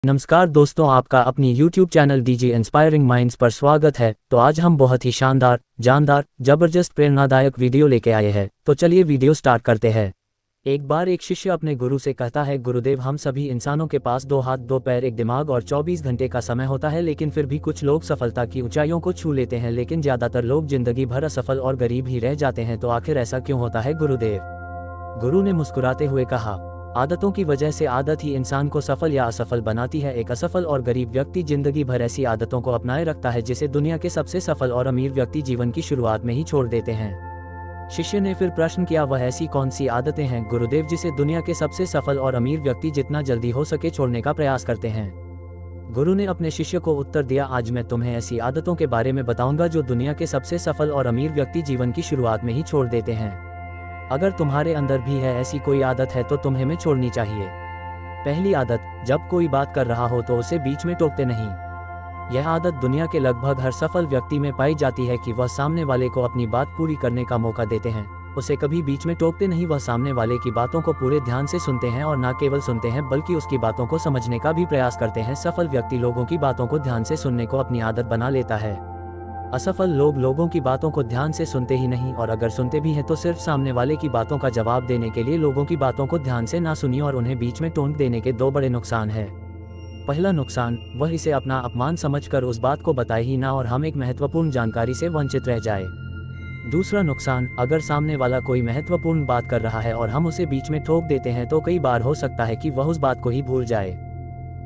नमस्कार दोस्तों, आपका अपनी YouTube channel DJ inspiring minds पर स्वागत है। तो आज हम बहुत ही शानदार, जानदार, जबरदस्त, प्रेरणादायक वीडियो लेके आए हैं। तो चलिए वीडियो स्टार्ट करते हैं। एक बार एक शिष्य अपने गुरु से कहता है, गुरुदेव, हम सभी इंसानों के पास 2 हाथ, 2 पैर, एक दिमाग और 24 घंटे का समय होता है, लेकिन फिर भी कुछ लोग सफलता की ऊंचाइयों को छू लेते हैं, लेकिन ज्यादातर लोग जिंदगी भर असफल और गरीब ही रह जाते हैं। तो आखिर ऐसा क्यों होता है गुरुदेव? गुरु ने मुस्कुराते हुए कहा, आदतों की वजह से आदत ही इंसान को सफल या असफल बनाती है। एक असफल और गरीब व्यक्ति जिंदगी भर ऐसी आदतों को अपनाए रखता है जिसे दुनिया के सबसे सफल और अमीर व्यक्ति जीवन की शुरुआत में ही छोड़ देते हैं। शिष्य ने फिर प्रश्न किया, वह ऐसी कौन सी आदतें हैं गुरुदेव जिसे दुनिया के सबसे सफल और अमीर व्यक्ति जितना जल्दी हो सके छोड़ने का प्रयास करते हैं? गुरु ने अपने शिष्य को उत्तर दिया, आज मैं तुम्हें ऐसी आदतों के बारे में बताऊंगा जो दुनिया के सबसे सफल और अमीर व्यक्ति जीवन की शुरुआत में ही छोड़ देते हैं। अगर तुम्हारे अंदर भी है ऐसी कोई आदत है तो तुम्हें में छोड़नी चाहिए। पहली आदत, जब कोई बात कर रहा हो तो उसे बीच में टोकते नहीं। यह आदत दुनिया के लगभग हर सफल व्यक्ति में पाई जाती है कि वह सामने वाले को अपनी बात पूरी करने का मौका देते हैं, उसे कभी बीच में टोकते नहीं। वह सामने वाले की बातों को पूरे ध्यान से सुनते हैं और न केवल सुनते हैं बल्कि उसकी बातों को समझने का भी प्रयास करते हैं। सफल व्यक्ति लोगों की बातों को ध्यान से सुनने को अपनी आदत बना लेता है। असफल लोग लोगों की बातों को ध्यान से सुनते ही नहीं, और अगर सुनते भी हैं तो सिर्फ सामने वाले की बातों का जवाब देने के लिए। लोगों की बातों को ध्यान से ना सुनिए और उन्हें बीच में टोक देने के 2 बड़े नुकसान हैं। पहला नुकसान, वह इसे अपना अपमान समझकर उस बात को बताए ही ना और हम एक महत्वपूर्ण जानकारी से वंचित रह जाए। दूसरा नुकसान, अगर सामने वाला कोई महत्वपूर्ण बात कर रहा है और हम उसे बीच में ठोक देते हैं तो कई बार हो सकता है कि वह उस बात को ही भूल जाए।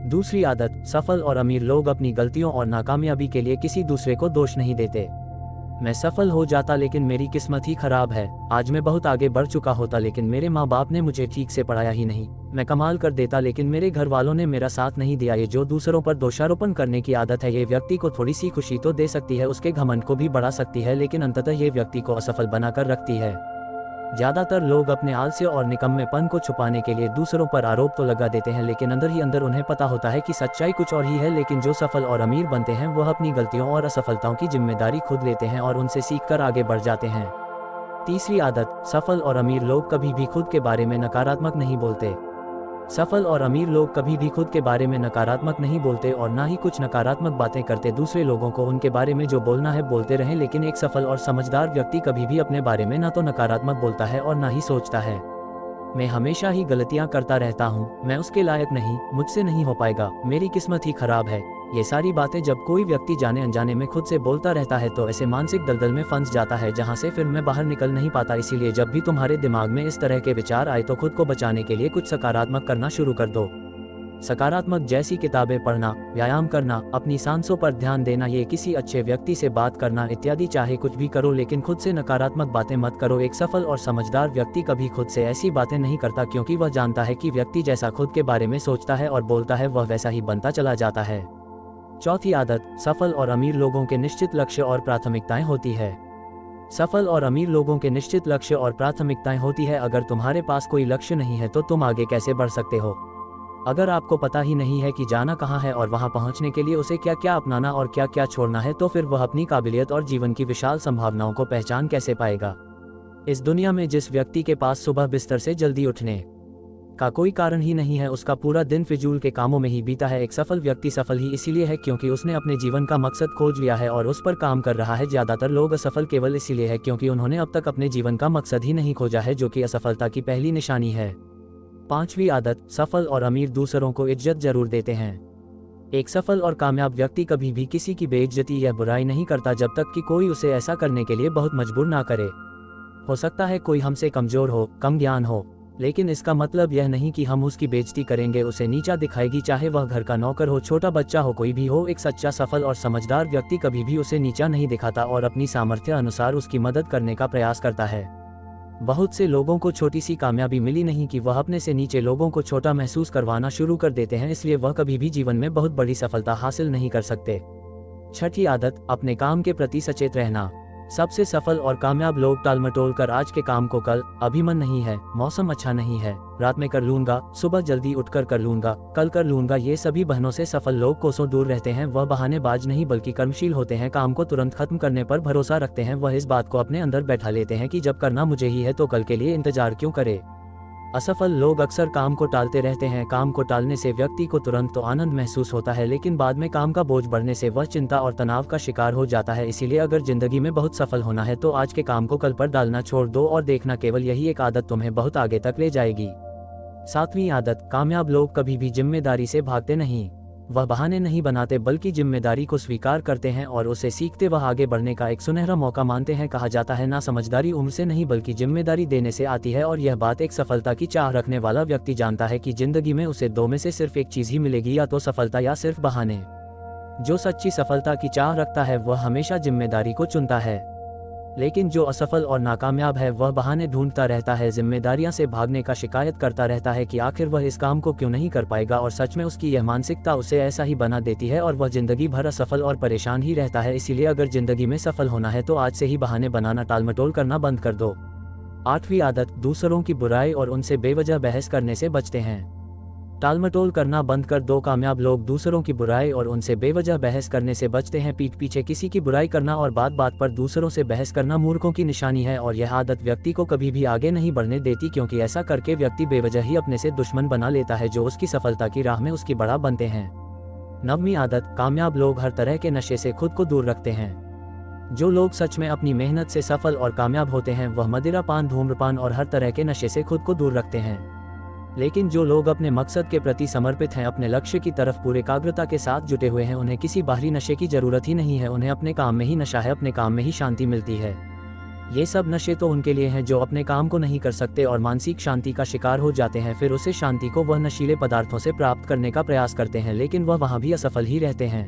दूसरी आदत, सफल और अमीर लोग अपनी गलतियों और नाकामयाबी के लिए किसी दूसरे को दोष नहीं देते। मैं सफल हो जाता लेकिन मेरी किस्मत ही खराब है। आज मैं बहुत आगे बढ़ चुका होता लेकिन मेरे माँ बाप ने मुझे ठीक से पढ़ाया ही नहीं। मैं कमाल कर देता लेकिन मेरे घर वालों ने मेरा साथ नहीं दिया। ये जो दूसरों पर दोषारोपण करने की आदत है, ये व्यक्ति को थोड़ी सी खुशी तो दे सकती है, उसके घमंड को भी बढ़ा सकती है, लेकिन अंततः ये व्यक्ति को असफल बनाकर रखती है। ज्यादातर लोग अपने आलस्य और निकम्मेपन को छुपाने के लिए दूसरों पर आरोप तो लगा देते हैं, लेकिन अंदर ही अंदर उन्हें पता होता है कि सच्चाई कुछ और ही है। लेकिन जो सफल और अमीर बनते हैं वह अपनी गलतियों और असफलताओं की जिम्मेदारी खुद लेते हैं और उनसे सीखकर आगे बढ़ जाते हैं। तीसरी आदत, सफल और अमीर लोग कभी भी खुद के बारे में नकारात्मक नहीं बोलते। सफल और अमीर लोग कभी भी खुद के बारे में नकारात्मक नहीं बोलते और ना ही कुछ नकारात्मक बातें करते। दूसरे लोगों को उनके बारे में जो बोलना है बोलते रहें, लेकिन एक सफल और समझदार व्यक्ति कभी भी अपने बारे में ना तो नकारात्मक बोलता है और ना ही सोचता है, मैं हमेशा ही गलतियां करता रहता हूं, मैं उसके लायक नहीं, मुझसे नहीं हो पाएगा, मेरी किस्मत ही खराब है। ये सारी बातें जब कोई व्यक्ति जाने अनजाने में खुद से बोलता रहता है तो ऐसे मानसिक दलदल में फंस जाता है जहां से फिर मैं बाहर निकल नहीं पाता। इसीलिए जब भी तुम्हारे दिमाग में इस तरह के विचार आए तो खुद को बचाने के लिए कुछ सकारात्मक करना शुरू कर दो। सकारात्मक जैसी किताबें पढ़ना, व्यायाम करना, अपनी सांसों पर ध्यान देना, ये किसी अच्छे व्यक्ति से बात करना इत्यादि। चाहे कुछ भी करो लेकिन खुद से नकारात्मक बातें मत करो। एक सफल और समझदार व्यक्ति कभी खुद से ऐसी बातें नहीं करता, क्योंकि वह जानता है कि व्यक्ति जैसा खुद के बारे में सोचता है और बोलता है वह वैसा ही बनता चला जाता है। चौथी आदत, सफल और अमीर लोगों के निश्चित लक्ष्य और प्राथमिकताएं होती है। सफल और अमीर लोगों के निश्चित लक्ष्य और प्राथमिकताएं होती है। अगर तुम्हारे पास कोई लक्ष्य नहीं है तो तुम आगे कैसे बढ़ सकते हो? अगर आपको पता ही नहीं है कि जाना कहाँ है और वहां पहुंचने के लिए उसे क्या क्या अपनाना और क्या क्या छोड़ना है, तो फिर वह अपनी काबिलियत और जीवन की विशाल संभावनाओं को पहचान कैसे पाएगा? इस दुनिया में जिस व्यक्ति के पास सुबह बिस्तर से जल्दी उठने का कोई कारण ही नहीं है, उसका पूरा दिन फिजूल के कामों में ही बीता है। एक सफल व्यक्ति सफल ही इसीलिए है क्योंकि उसने अपने जीवन का मकसद खोज लिया है और उस पर काम कर रहा है। ज्यादातर लोग असफल केवल इसीलिए है क्योंकि उन्होंने अब तक अपने जीवन का मकसद ही नहीं खोजा है, जो कि असफलता की पहली निशानी है। पांचवी आदत, सफल और अमीर दूसरों को इज्जत जरूर देते हैं। एक सफल और कामयाब व्यक्ति कभी भी किसी की बेइज्जती या बुराई नहीं करता जब तक कि कोई उसे ऐसा करने के लिए बहुत मजबूर ना करे। हो सकता है कोई हमसे कमजोर हो, कम ज्ञान हो, लेकिन इसका मतलब यह नहीं कि हम उसकी बेइज्जती करेंगे, उसे नीचा दिखाएगी, चाहे वह घर का नौकर हो, छोटा बच्चा हो, कोई भी हो। एक सच्चा, सफल और समझदार व्यक्ति कभी भी उसे नीचा नहीं दिखाता और अपनी सामर्थ्य अनुसार उसकी मदद करने का प्रयास करता है। बहुत से लोगों को छोटी सी कामयाबी मिली नहीं कि वह अपने से नीचे लोगों को छोटा महसूस करवाना शुरू कर देते हैं, इसलिए वह कभी भी जीवन में बहुत बड़ी सफलता हासिल नहीं कर सकते। छठी आदत, अपने काम के प्रति सचेत रहना। सबसे सफल और कामयाब लोग टालमटोल कर आज के काम को कल, अभी मन नहीं है, मौसम अच्छा नहीं है, रात में कर लूंगा, सुबह जल्दी उठकर कर लूंगा, कल कर लूंगा, ये सभी बहानों से सफल लोग कोसों दूर रहते हैं। वह बहानेबाज नहीं बल्कि कर्मशील होते हैं, काम को तुरंत खत्म करने पर भरोसा रखते हैं। वह इस बात को अपने अंदर बैठा लेते हैं कि जब करना मुझे ही है तो कल के लिए इंतजार क्यों करे। असफल लोग अक्सर काम को टालते रहते हैं। काम को टालने से व्यक्ति को तुरंत तो आनंद महसूस होता है, लेकिन बाद में काम का बोझ बढ़ने से वह चिंता और तनाव का शिकार हो जाता है। इसीलिए अगर जिंदगी में बहुत सफल होना है तो आज के काम को कल पर डालना छोड़ दो और देखना केवल यही एक आदत तुम्हें बहुत आगे तक ले जाएगी। 7वीं आदत, कामयाब लोग कभी भी जिम्मेदारी से भागते नहीं। वह बहाने नहीं बनाते बल्कि जिम्मेदारी को स्वीकार करते हैं और उसे सीखते वह आगे बढ़ने का एक सुनहरा मौका मानते हैं। कहा जाता है ना, समझदारी उम्र से नहीं बल्कि जिम्मेदारी देने से आती है। और यह बात एक सफलता की चाह रखने वाला व्यक्ति जानता है कि जिंदगी में उसे दो में से सिर्फ एक चीज ही मिलेगी, या तो सफलता या सिर्फ बहाने। जो सच्ची सफलता की चाह रखता है वह हमेशा जिम्मेदारी को चुनता है, लेकिन जो असफल और नाकामयाब है वह बहाने ढूंढता रहता है, जिम्मेदारियां से भागने का शिकायत करता रहता है कि आखिर वह इस काम को क्यों नहीं कर पाएगा। और सच में उसकी यह मानसिकता उसे ऐसा ही बना देती है और वह जिंदगी भर असफल और परेशान ही रहता है। इसीलिए अगर जिंदगी में सफल होना है तो आज से ही बहाने बनाना, टालमटोल करना बंद कर दो। 8वीं आदत, दूसरों की बुराई और उनसे बेवजह बहस करने से बचते हैं। टालमटोल करना बंद कर दो। कामयाब लोग दूसरों की बुराई और उनसे बेवजह बहस करने से बचते हैं। पीठ पीछे किसी की बुराई करना और बात बात पर दूसरों से बहस करना मूर्खों की निशानी है, और यह आदत व्यक्ति को कभी भी आगे नहीं बढ़ने देती, क्योंकि ऐसा करके व्यक्ति बेवजह ही अपने से दुश्मन बना लेता है जो उसकी सफलता की राह में उसकी बड़ा बनते हैं। 9वीं आदत, कामयाब लोग हर तरह के नशे से खुद को दूर रखते हैं। जो लोग सच में अपनी मेहनत से सफल और कामयाब होते हैं वह मदिरा पान, धूम्रपान और हर तरह के नशे से खुद को दूर रखते हैं। लेकिन जो लोग अपने मकसद के प्रति समर्पित हैं, अपने लक्ष्य की तरफ पूरे एकाग्रता के साथ जुटे हुए हैं, उन्हें किसी बाहरी नशे की जरूरत ही नहीं है। उन्हें अपने काम में ही नशा है, अपने काम में ही शांति मिलती है। ये सब नशे तो उनके लिए हैं जो अपने काम को नहीं कर सकते और मानसिक शांति का शिकार हो जाते हैं। फिर उसे शांति को वह नशीले पदार्थों से प्राप्त करने का प्रयास करते हैं, लेकिन वह वहाँ भी असफल ही रहते हैं।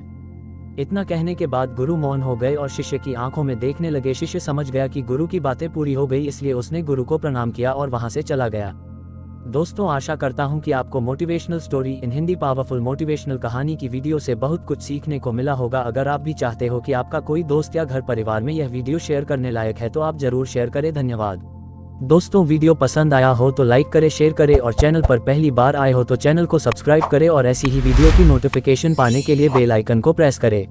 इतना कहने के बाद गुरु मौन हो गए और शिष्य की आंखों में देखने लगे। शिष्य समझ गया कि गुरु की बातें पूरी हो गई, इसलिए उसने गुरु को प्रणाम किया और वहाँ से चला गया। दोस्तों, आशा करता हूं कि आपको motivational story in Hindi, powerful motivational कहानी की वीडियो से बहुत कुछ सीखने को मिला होगा। अगर आप भी चाहते हो कि आपका कोई दोस्त या घर परिवार में यह वीडियो शेयर करने लायक है तो आप जरूर शेयर करें। धन्यवाद। दोस्तों, वीडियो पसंद आया हो तो लाइक करें, शेयर करें और चैनल पर पहली बार आए हो तो चैनल को सब्सक्राइब करें और ऐसी ही वीडियो की नोटिफिकेशन पाने के लिए बेल आइकन को प्रेस करें।